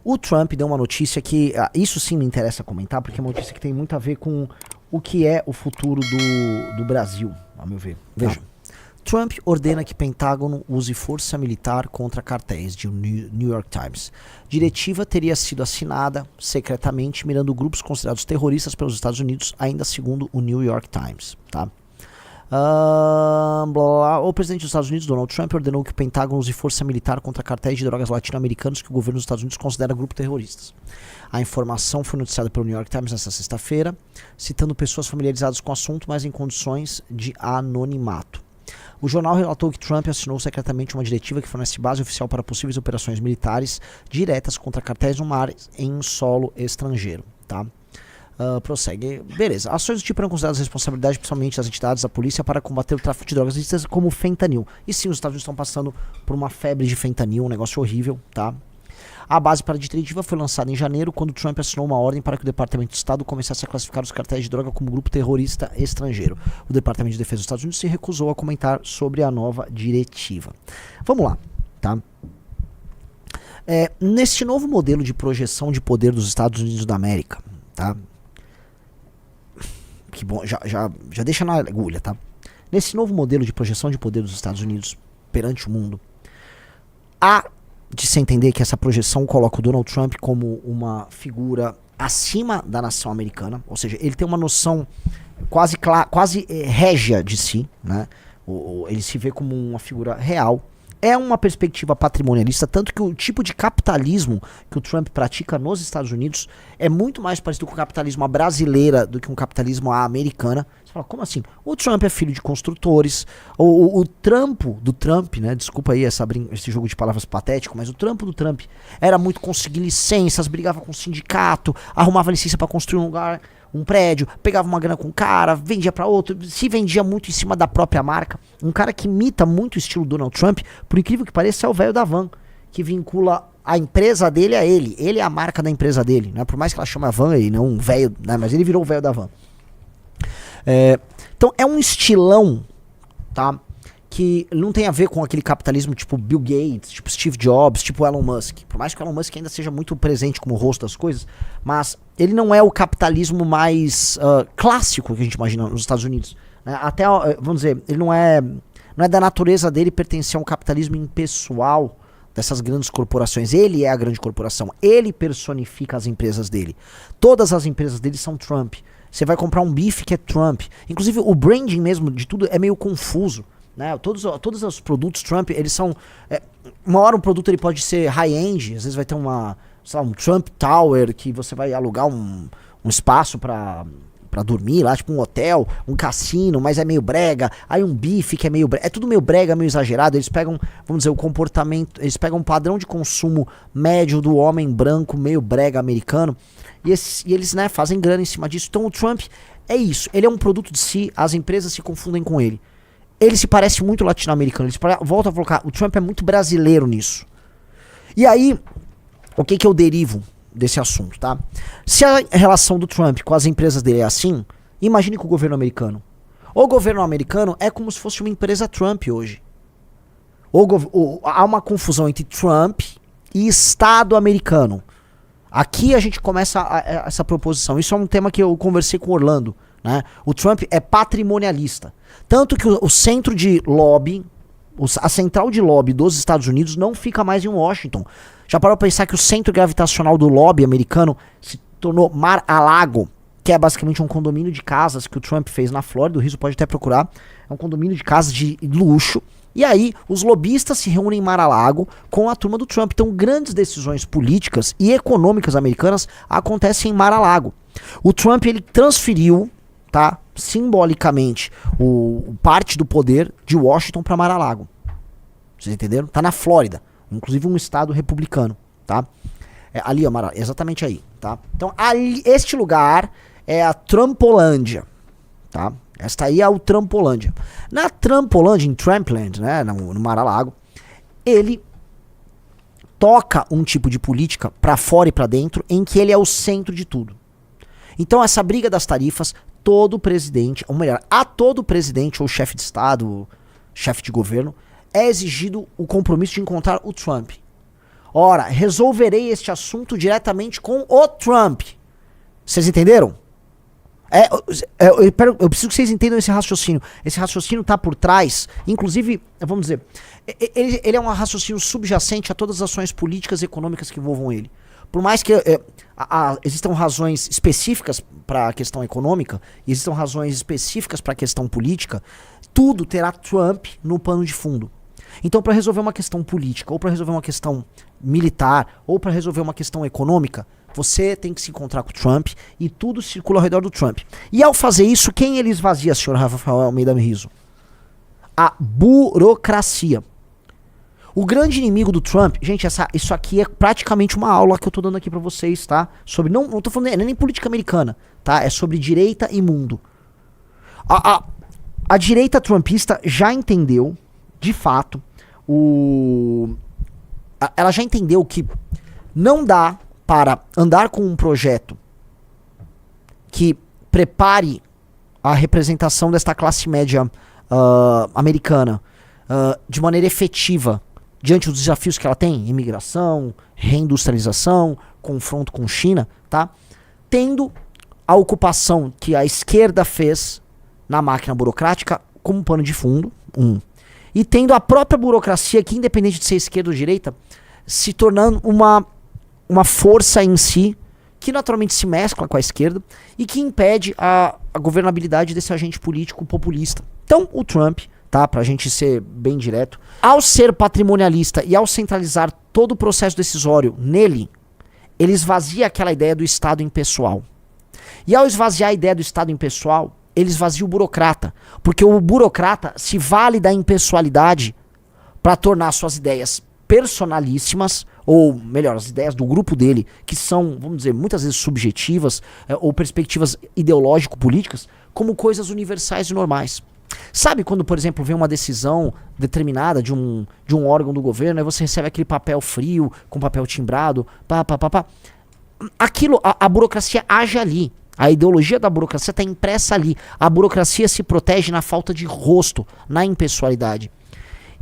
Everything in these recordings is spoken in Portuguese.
O Trump deu uma notícia que, isso sim me interessa comentar, porque é uma notícia que tem muito a ver com o que é o futuro do Brasil, a meu ver. Veja, Trump ordena que Pentágono use força militar contra cartéis, de New York Times. Diretiva teria sido assinada secretamente mirando grupos considerados terroristas pelos Estados Unidos, ainda segundo o New York Times, tá? O presidente dos Estados Unidos, Donald Trump, ordenou que o Pentágono use força militar contra cartéis de drogas latino-americanos que o governo dos Estados Unidos considera grupos terroristas. A informação foi noticiada pelo New York Times nesta sexta-feira, citando pessoas familiarizadas com o assunto, mas em condições de anonimato. O jornal relatou que Trump assinou secretamente uma diretiva que fornece base oficial para possíveis operações militares diretas contra cartéis no mar em solo estrangeiro, tá? Prossegue. Beleza. Ações do tipo eram consideradas responsabilidade principalmente das entidades da polícia para combater o tráfico de drogas ilícitas como o fentanil. E sim, os Estados Unidos estão passando por uma febre de fentanil, um negócio horrível, tá? A base para a diretiva foi lançada em janeiro, quando Trump assinou uma ordem para que o Departamento de Estado começasse a classificar os cartéis de droga como grupo terrorista estrangeiro. O Departamento de Defesa dos Estados Unidos se recusou a comentar sobre a nova diretiva. Vamos lá, tá? Neste novo modelo de projeção de poder dos Estados Unidos da América, tá? Que bom, já deixa na agulha, tá? Nesse novo modelo de projeção de poder dos Estados Unidos perante o mundo, há de se entender que essa projeção coloca o Donald Trump como uma figura acima da nação americana, ou seja, ele tem uma noção quase régia de si, né? Ele se vê como uma figura real. É uma perspectiva patrimonialista, tanto que o tipo de capitalismo que o Trump pratica nos Estados Unidos é muito mais parecido com o capitalismo brasileira do que um capitalismo americana. Você fala, como assim? O Trump é filho de construtores, o trampo do Trump, né? Desculpa aí esse jogo de palavras patético, mas o trampo do Trump era muito conseguir licenças, brigava com o sindicato, arrumava licença para construir um lugar, um prédio, pegava uma grana com um cara, vendia pra outro, se vendia muito em cima da própria marca. Um cara que imita muito o estilo Donald Trump, por incrível que pareça, é o velho da van, que vincula a empresa dele a ele. Ele é a marca da empresa dele, né? Por mais que ela chame a van e não um velho, né? Mas ele virou o velho da van. Então é um estilão, tá? Que não tem a ver com aquele capitalismo tipo Bill Gates, tipo Steve Jobs, tipo Elon Musk. Por mais que o Elon Musk ainda seja muito presente como rosto das coisas, mas ele não é o capitalismo mais clássico que a gente imagina nos Estados Unidos, né? Até, vamos dizer, ele não é da natureza dele pertencer a um capitalismo impessoal dessas grandes corporações. Ele é a grande corporação, ele personifica as empresas dele. Todas as empresas dele são Trump. Você vai comprar um bife que é Trump. Inclusive o branding mesmo de tudo é meio confuso, né? Todos os produtos Trump, eles são... uma hora um produto ele pode ser high-end, às vezes vai ter um Trump Tower, que você vai alugar um espaço pra dormir lá, tipo um hotel, um cassino, mas é meio brega. Aí um bife que é meio brega. É tudo meio brega, meio exagerado. Eles pegam, vamos dizer, o comportamento... Eles pegam um padrão de consumo médio do homem branco, meio brega americano, e eles, né, fazem grana em cima disso. Então o Trump é isso. Ele é um produto de si, as empresas se confundem com ele. Ele se parece muito latino-americano. Volta a colocar, o Trump é muito brasileiro nisso. E aí, o que eu derivo desse assunto, tá? Se a relação do Trump com as empresas dele é assim, imagine com o governo americano. O governo americano é como se fosse uma empresa Trump hoje. Há uma confusão entre Trump e Estado americano. Aqui a gente começa essa proposição. Isso é um tema que eu conversei com o Orlando, né? O Trump é patrimonialista. Tanto que o centro de lobby, a central de lobby dos Estados Unidos não fica mais em Washington. Já parou pra pensar que o centro gravitacional do lobby americano se tornou Mar-a-Lago, que é basicamente um condomínio de casas que o Trump fez na Flórida, o Rizzo pode até procurar. É um condomínio de casas de luxo. E aí, os lobistas se reúnem em Mar-a-Lago com a turma do Trump. Então, grandes decisões políticas e econômicas americanas acontecem em Mar-a-Lago. O Trump, ele transferiu, tá, simbolicamente, parte do poder de Washington para Mar-a-Lago. Vocês entenderam? Tá na Flórida, inclusive um estado republicano, tá? Ali, ó, exatamente aí, tá? Então, este lugar é a Trumpolândia, tá? Esta aí é o Trumpolândia. Na Trumpolândia, em Trumpland, né, no Mar-a-Lago, ele toca um tipo de política pra fora e pra dentro, em que ele é o centro de tudo. Então, essa briga das tarifas, todo presidente, ou melhor, a todo presidente ou chefe de Estado, chefe de governo, é exigido o compromisso de encontrar o Trump. Ora, resolverei este assunto diretamente com o Trump. Vocês entenderam? Eu preciso que vocês entendam esse raciocínio. Esse raciocínio tá por trás, inclusive, vamos dizer, ele é um raciocínio subjacente a todas as ações políticas e econômicas que envolvam ele. Por mais que existam razões específicas para a questão econômica, e existam razões específicas para a questão política, tudo terá Trump no pano de fundo. Então, para resolver uma questão política, ou para resolver uma questão militar, ou para resolver uma questão econômica, você tem que se encontrar com o Trump e tudo circula ao redor do Trump. E ao fazer isso, quem ele esvazia, senhor Rafael Almeida Riso? A burocracia. O grande inimigo do Trump, gente, isso aqui é praticamente uma aula que eu tô dando aqui pra vocês, tá? Sobre, não tô falando nem política americana, tá? É sobre direita e mundo. A direita trumpista já entendeu, de fato, ela já entendeu que não dá para andar com um projeto que prepare a representação desta classe média americana de maneira efetiva diante dos desafios que ela tem, imigração, reindustrialização, confronto com China, tá? Tendo a ocupação que a esquerda fez na máquina burocrática como pano de fundo, e tendo a própria burocracia, que independente de ser esquerda ou direita, se tornando uma força em si, que naturalmente se mescla com a esquerda e que impede a governabilidade desse agente político populista. Então, o Trump, tá, pra gente ser bem direto, ao ser patrimonialista e ao centralizar todo o processo decisório nele, ele esvazia aquela ideia do Estado impessoal. E ao esvaziar a ideia do Estado impessoal, ele esvazia o burocrata, porque o burocrata se vale da impessoalidade para tornar suas ideias personalíssimas, ou melhor, as ideias do grupo dele, que são, vamos dizer, muitas vezes subjetivas, ou perspectivas ideológico-políticas, como coisas universais e normais. Sabe quando, por exemplo, vem uma decisão determinada de um órgão do governo, aí você recebe aquele papel frio, com papel timbrado, aquilo, a burocracia age ali. A ideologia da burocracia está impressa ali. A burocracia se protege na falta de rosto, na impessoalidade.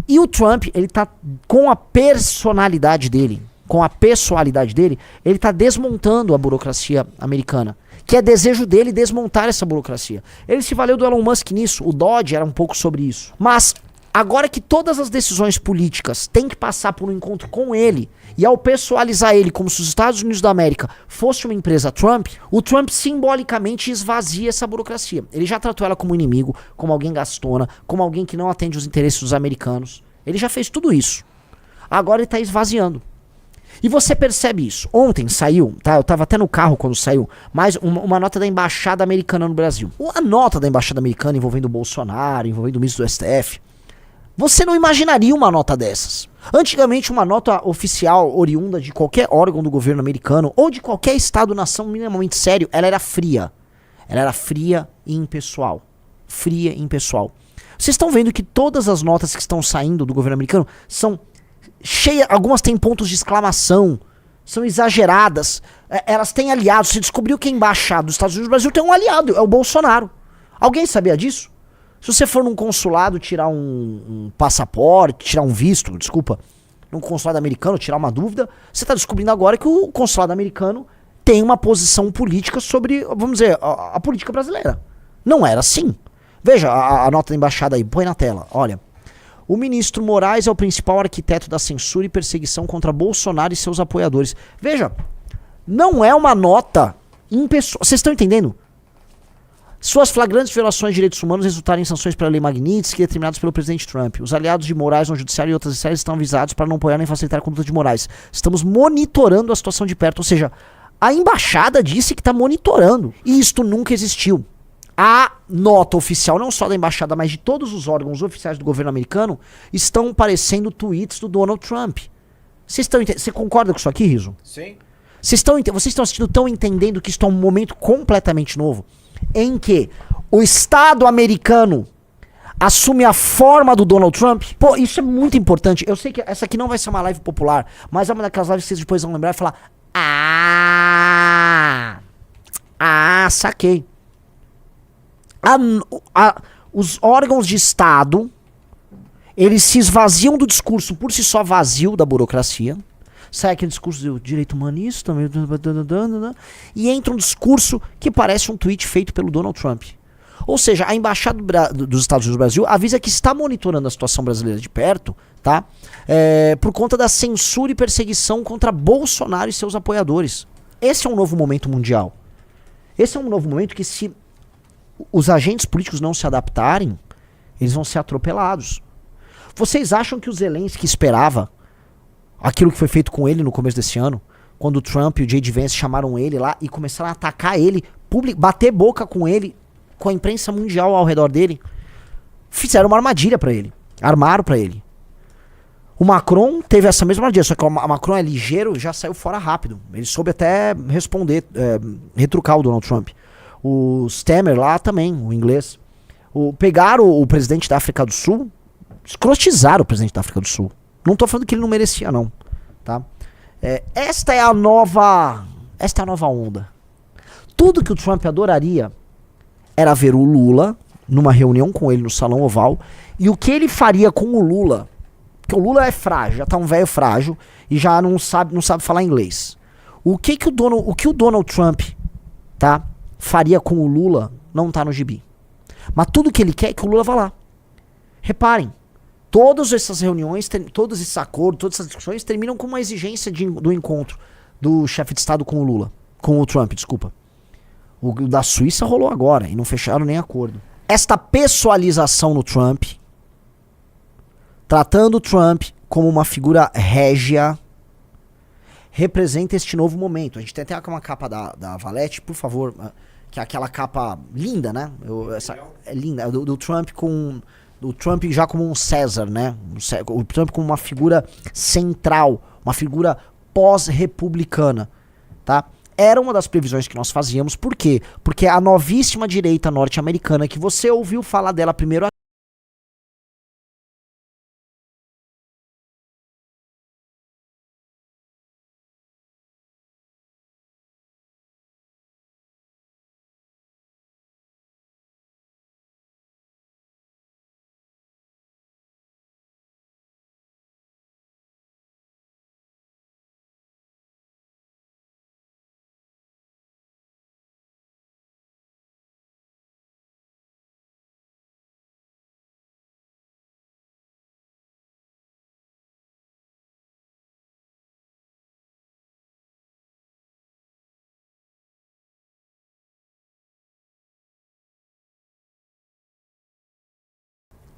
E o Trump, ele tá com a personalidade dele, com a pessoalidade dele, ele tá desmontando a burocracia americana. Que é desejo dele desmontar essa burocracia. Ele se valeu do Elon Musk nisso, o Dodge era um pouco sobre isso. Mas, agora que todas as decisões políticas têm que passar por um encontro com ele, e ao pessoalizar ele como se os Estados Unidos da América fosse uma empresa Trump, o Trump simbolicamente esvazia essa burocracia. Ele já tratou ela como inimigo, como alguém gastona, como alguém que não atende os interesses dos americanos. Ele já fez tudo isso. Agora ele está esvaziando. E você percebe isso. Ontem saiu, tá? Eu tava até no carro quando saiu, mais uma nota da Embaixada Americana no Brasil. A nota da Embaixada Americana envolvendo o Bolsonaro, envolvendo o ministro do STF. Você não imaginaria uma nota dessas. Antigamente, uma nota oficial oriunda de qualquer órgão do governo americano ou de qualquer estado-nação minimamente sério, ela era fria. Ela era fria e impessoal. Fria e impessoal. Vocês estão vendo que todas as notas que estão saindo do governo americano são cheias, algumas têm pontos de exclamação, são exageradas, elas têm aliados. Você descobriu que a embaixada dos Estados Unidos do Brasil tem um aliado, é o Bolsonaro. Alguém sabia disso? Se você for num consulado tirar um passaporte, tirar um visto, desculpa, num consulado americano, tirar uma dúvida, você está descobrindo agora que o consulado americano tem uma posição política sobre, vamos dizer, a política brasileira. Não era assim. Veja a nota da embaixada aí, põe na tela, olha. O ministro Moraes é o principal arquiteto da censura e perseguição contra Bolsonaro e seus apoiadores. Veja, não é uma nota impessoal. Vocês estão entendendo? Suas flagrantes violações de direitos humanos resultaram em sanções pela Lei Magnitsky determinadas pelo presidente Trump. Os aliados de Moraes no judiciário e outras esferas estão avisados para não apoiar nem facilitar a conduta de Moraes. Estamos monitorando a situação de perto. Ou seja, a embaixada disse que está monitorando. E isto nunca existiu. A nota oficial, não só da embaixada, mas de todos os órgãos oficiais do governo americano, estão parecendo tweets do Donald Trump. Você concorda com isso aqui, Riso? Sim. Vocês estão assistindo, estão entendendo que isto é um momento completamente novo, em que o Estado americano assume a forma do Donald Trump? Pô, isso é muito importante. Eu sei que essa aqui não vai ser uma live popular, mas é uma daquelas lives que vocês depois vão lembrar e falar: saquei. Os órgãos de Estado, eles se esvaziam do discurso por si só vazio da burocracia, sai aquele discurso do direito humanista, e entra um discurso que parece um tweet feito pelo Donald Trump. Ou seja, a embaixada dos Estados Unidos no Brasil avisa que está monitorando a situação brasileira de perto, tá? Por conta da censura e perseguição contra Bolsonaro e seus apoiadores. Esse é um novo momento mundial. Esse é um novo momento que, se os agentes políticos não se adaptarem, eles vão ser atropelados. Vocês acham que o Zelensky esperava aquilo que foi feito com ele no começo desse ano? Quando o Trump e o J.D. Vance chamaram ele lá e começaram a atacar ele, bater boca com ele, com a imprensa mundial ao redor dele. Fizeram uma armadilha pra ele. Armaram pra ele. O Macron teve essa mesma armadilha, só que o Macron é ligeiro e já saiu fora rápido. Ele soube até responder, retrucar o Donald Trump. O Stemmer lá também, o inglês. Pegaram o presidente da África do Sul, escrotizaram o presidente da África do Sul. Não tô falando que ele não merecia, não. Tá? Esta é a nova onda. Tudo que o Trump adoraria era ver o Lula numa reunião com ele no Salão Oval, e o que ele faria com o Lula, porque o Lula é frágil, já tá um velho frágil e já não sabe falar inglês. O que o Donald Trump, tá, faria com o Lula não tá no gibi. Mas tudo que ele quer é que o Lula vá lá. Reparem, todas essas reuniões, todos esses acordos, todas essas discussões terminam com uma exigência do encontro do chefe de Estado com o Lula, com o Trump, desculpa. O da Suíça rolou agora e não fecharam nem acordo. Esta pessoalização no Trump, tratando o Trump como uma figura régia, representa este novo momento. A gente tem até uma capa da Valete, por favor, que é aquela capa linda, né? Essa é linda, do Trump com... O Trump já como um César, né? O Trump como uma figura central, uma figura pós-republicana, tá? Era uma das previsões que nós fazíamos. Por quê? Porque a novíssima direita norte-americana, que você ouviu falar dela primeiro aqui,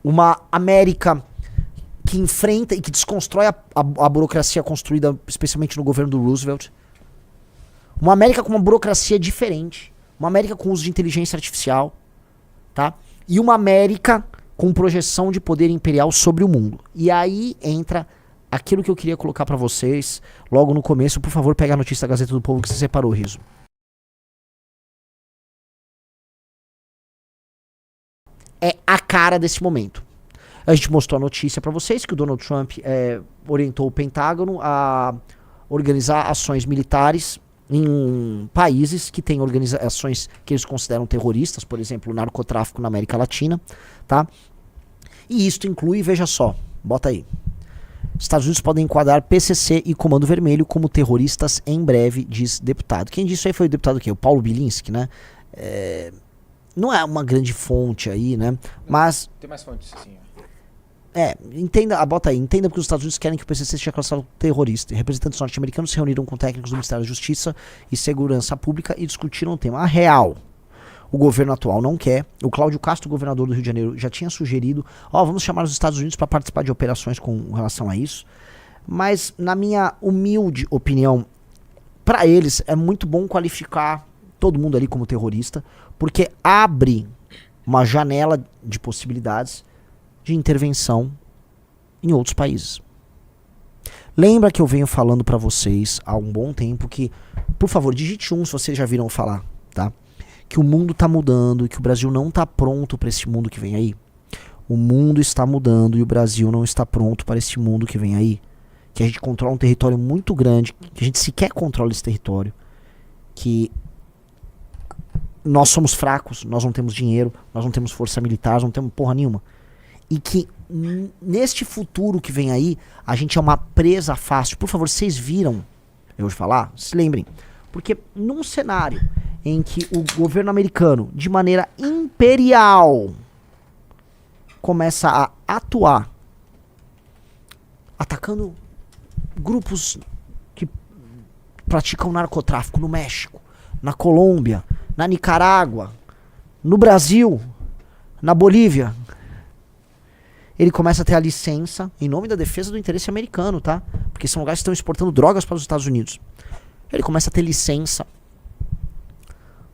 uma América que enfrenta e que desconstrói a burocracia construída especialmente no governo do Roosevelt. Uma América com uma burocracia diferente. Uma América com uso de inteligência artificial. Tá? E uma América com projeção de poder imperial sobre o mundo. E aí entra aquilo que eu queria colocar pra vocês logo no começo. Por favor, pega a notícia da Gazeta do Povo que você separou, Riso. É a cara desse momento. A gente mostrou a notícia pra vocês que o Donald Trump orientou o Pentágono a organizar ações militares em países que têm organizações que eles consideram terroristas, por exemplo, o narcotráfico na América Latina, tá? E isto inclui, veja só, bota aí. Estados Unidos podem enquadrar PCC e Comando Vermelho como terroristas em breve, diz deputado. Quem disse isso aí foi o deputado o Paulo Bilinski, né? Não é uma grande fonte aí, né? Mas... Tem mais fontes, sim. Entenda, bota aí, entenda porque os Estados Unidos querem que o PCC seja classificado terrorista. Representantes norte-americanos se reuniram com técnicos do Ministério da Justiça e Segurança Pública e discutiram o tema. A real, o governo atual não quer. O Cláudio Castro, governador do Rio de Janeiro, já tinha sugerido, vamos chamar os Estados Unidos para participar de operações com relação a isso. Mas, na minha humilde opinião, para eles é muito bom qualificar todo mundo ali como terrorista, porque abre uma janela de possibilidades de intervenção em outros países. Lembra que eu venho falando pra vocês há um bom tempo que, por favor, digite 1 se vocês já viram falar, tá? Que o mundo tá mudando e que o Brasil não tá pronto para esse mundo que vem aí. O mundo está mudando e o Brasil não está pronto para esse mundo que vem aí. Que a gente controla um território muito grande, que a gente sequer controla esse território, que nós somos fracos, nós não temos dinheiro, nós não temos força militar, nós não temos porra nenhuma. E que neste futuro que vem aí, a gente é uma presa fácil. Por favor, vocês viram eu vou falar? Se lembrem. Porque num cenário em que o governo americano, de maneira imperial, começa a atuar, atacando grupos que praticam narcotráfico no México, na Colômbia, na Nicarágua, no Brasil, na Bolívia, ele começa a ter a licença, em nome da defesa do interesse americano, tá? Porque são lugares que estão exportando drogas para os Estados Unidos. Ele começa a ter licença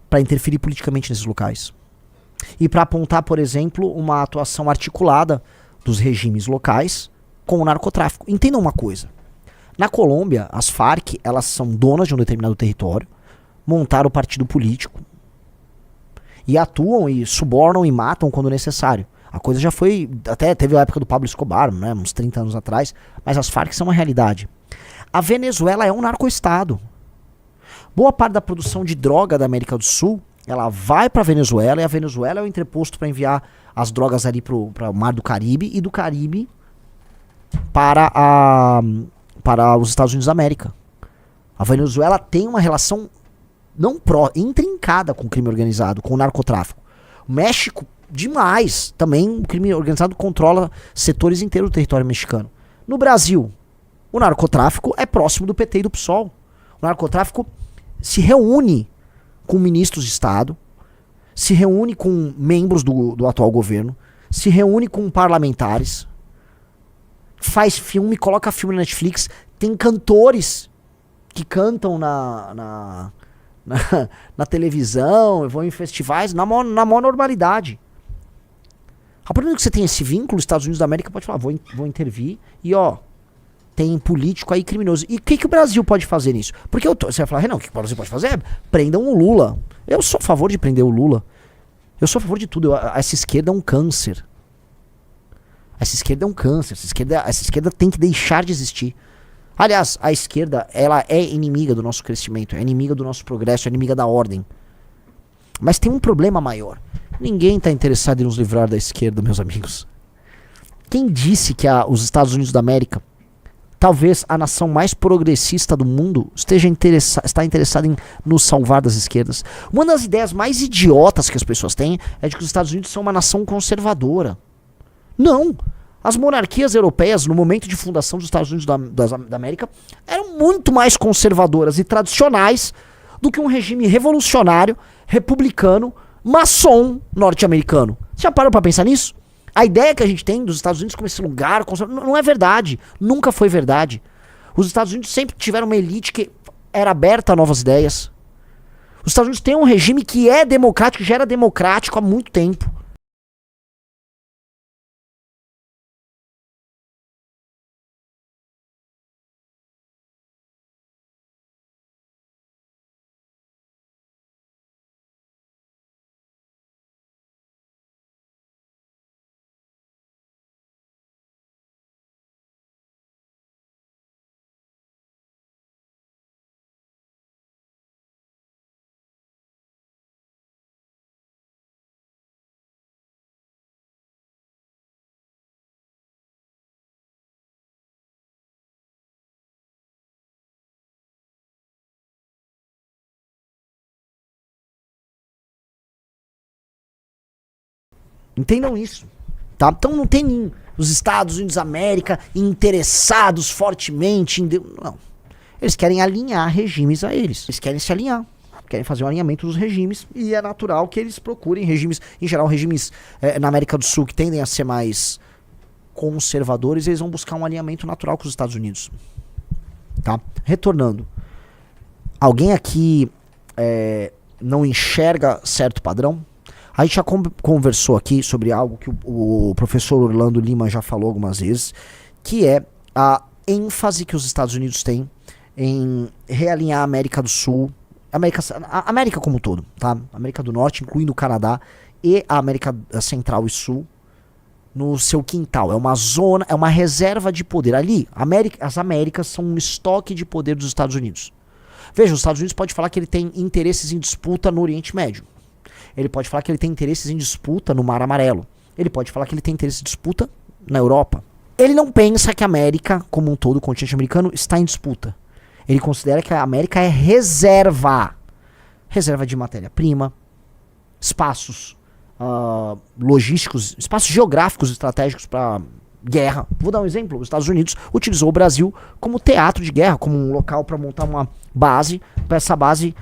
para interferir politicamente nesses locais. E para apontar, por exemplo, uma atuação articulada dos regimes locais com o narcotráfico. Entendam uma coisa. Na Colômbia, as Farc, elas são donas de um determinado território, montaram o partido político e atuam e subornam e matam quando necessário. A coisa já foi, até teve a época do Pablo Escobar, né, uns 30 anos atrás, mas as Farc são uma realidade. A Venezuela é um narcoestado. Boa parte da produção de droga da América do Sul, ela vai para a Venezuela, e a Venezuela é o entreposto para enviar as drogas ali para o Mar do Caribe, e do Caribe para os Estados Unidos da América. A Venezuela tem uma relação intrincada com o crime organizado, com o narcotráfico. O México, demais. Também o crime organizado controla setores inteiros do território mexicano. No Brasil, o narcotráfico é próximo do PT e do PSOL. O narcotráfico se reúne com ministros de Estado, se reúne com membros do atual governo, se reúne com parlamentares, faz filme, coloca filme na Netflix, tem cantores que cantam na televisão, vão em festivais, na maior normalidade. A partir do que você tem esse vínculo, os Estados Unidos da América pode falar, vou intervir e tem político aí criminoso. E o que o Brasil pode fazer nisso? Porque você vai falar, Renan, o que o Brasil pode fazer? Prendam o Lula. Eu sou a favor de prender o Lula. Eu sou a favor de tudo. Essa esquerda é um câncer. Essa esquerda é um câncer. Essa esquerda tem que deixar de existir. Aliás, a esquerda, ela é inimiga do nosso crescimento, é inimiga do nosso progresso, é inimiga da ordem. Mas tem um problema maior. Ninguém está interessado em nos livrar da esquerda, meus amigos. Quem disse que os Estados Unidos da América, talvez a nação mais progressista do mundo, está interessada em nos salvar das esquerdas? Uma das ideias mais idiotas que as pessoas têm é de que os Estados Unidos são uma nação conservadora. Não! As monarquias europeias, no momento de fundação dos Estados Unidos da América, eram muito mais conservadoras e tradicionais do que um regime revolucionário, republicano, maçom norte-americano. Você já parou pra pensar nisso? A ideia que a gente tem dos Estados Unidos como esse lugar não é verdade. Nunca foi verdade. Os Estados Unidos sempre tiveram uma elite que era aberta a novas ideias. Os Estados Unidos têm um regime que é democrático, já era democrático há muito tempo. Entendam isso, tá? Então não tem os Estados Unidos da América interessados fortemente em... Não. Eles querem alinhar regimes a eles. Eles querem se alinhar. Querem fazer um alinhamento dos regimes. E é natural que eles procurem regimes... Em geral, regimes na América do Sul que tendem a ser mais conservadores, eles vão buscar um alinhamento natural com os Estados Unidos. Tá? Retornando. Alguém aqui não enxerga certo padrão? A gente já conversou aqui sobre algo que o professor Orlando Lima já falou algumas vezes, que é a ênfase que os Estados Unidos têm em realinhar a América do Sul, a América como um todo, tá? América do Norte, incluindo o Canadá, e a América Central e Sul, no seu quintal. É uma zona, é uma reserva de poder. Ali, as Américas são um estoque de poder dos Estados Unidos. Veja, os Estados Unidos pode falar que ele tem interesses em disputa no Oriente Médio. Ele pode falar que ele tem interesses em disputa no Mar Amarelo. Ele pode falar que ele tem interesses em disputa na Europa, ele não pensa que a América, como um todo, o continente americano, está em disputa. Ele considera que a América é reserva. Reserva de matéria-prima, espaços logísticos, espaços geográficos estratégicos para guerra. Vou dar um exemplo. Os Estados Unidos utilizou o Brasil como teatro de guerra, como um local para montar uma base, para essa base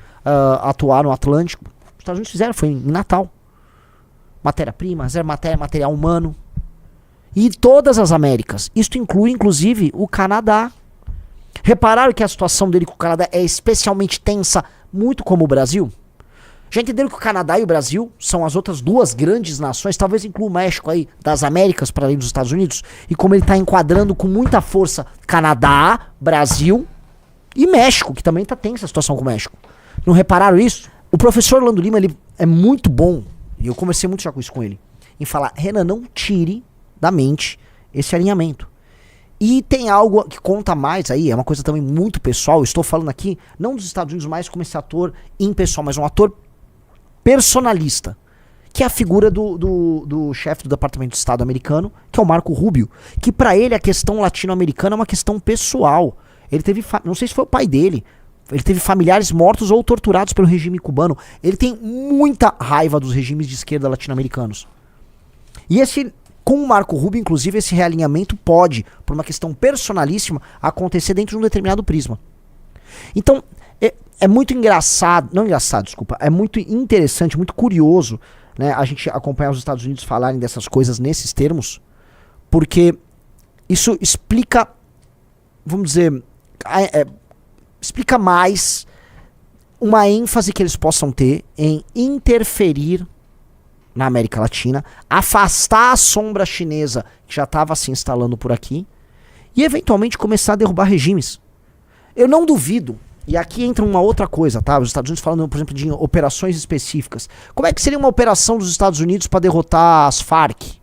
atuar no Atlântico. Os Estados Unidos fizeram, foi em Natal. Matéria-prima, reserva material humano. E todas as Américas. Isto inclui, inclusive, o Canadá. Repararam que a situação dele com o Canadá é especialmente tensa, muito como o Brasil? Já entenderam que o Canadá e o Brasil são as outras duas grandes nações, talvez inclua o México aí, das Américas para além dos Estados Unidos? E como ele está enquadrando com muita força Canadá, Brasil e México, que também está tensa a situação com o México. Não repararam isso? O professor Orlando Lima, ele é muito bom, e eu conversei muito já com isso com ele, em falar, Renan, não tire da mente esse alinhamento. E tem algo que conta mais aí, é uma coisa também muito pessoal, eu estou falando aqui, não dos Estados Unidos mais como esse ator impessoal, mas um ator personalista, que é a figura do chefe do Departamento de Estado americano, que é o Marco Rubio, que para ele a questão latino-americana é uma questão pessoal. Ele teve, não sei se foi o pai dele, ele teve familiares mortos ou torturados pelo regime cubano. Ele tem muita raiva dos regimes de esquerda latino-americanos. E com o Marco Rubio, inclusive, esse realinhamento pode, por uma questão personalíssima, acontecer dentro de um determinado prisma. Então, é muito engraçado, não engraçado, desculpa, é muito interessante, muito curioso, né, a gente acompanhar os Estados Unidos falarem dessas coisas nesses termos, porque isso explica, vamos dizer, explica mais uma ênfase que eles possam ter em interferir na América Latina, afastar a sombra chinesa que já estava se instalando por aqui e eventualmente começar a derrubar regimes. Eu não duvido, e aqui entra uma outra coisa, tá? Os Estados Unidos falando, por exemplo, de operações específicas. Como é que seria uma operação dos Estados Unidos para derrotar as Farc?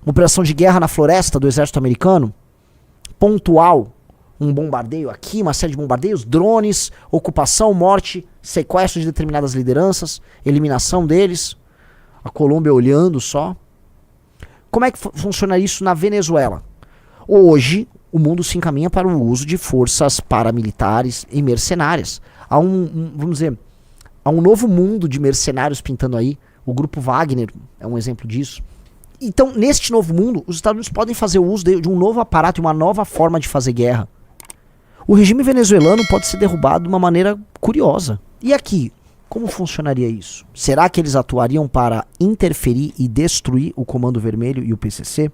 Uma operação de guerra na floresta do exército americano? Pontual? Um bombardeio aqui, uma série de bombardeios, drones, ocupação, morte, sequestro de determinadas lideranças, eliminação deles, a Colômbia olhando só. Como é que funciona isso na Venezuela? Hoje, o mundo se encaminha para o uso de forças paramilitares e mercenárias. Há vamos dizer, há um novo mundo de mercenários pintando aí. O grupo Wagner é um exemplo disso. Então, neste novo mundo, os Estados Unidos podem fazer o uso de um novo aparato e uma nova forma de fazer guerra. O regime venezuelano pode ser derrubado de uma maneira curiosa. E aqui, como funcionaria isso? Será que eles atuariam para interferir e destruir o Comando Vermelho e o PCC?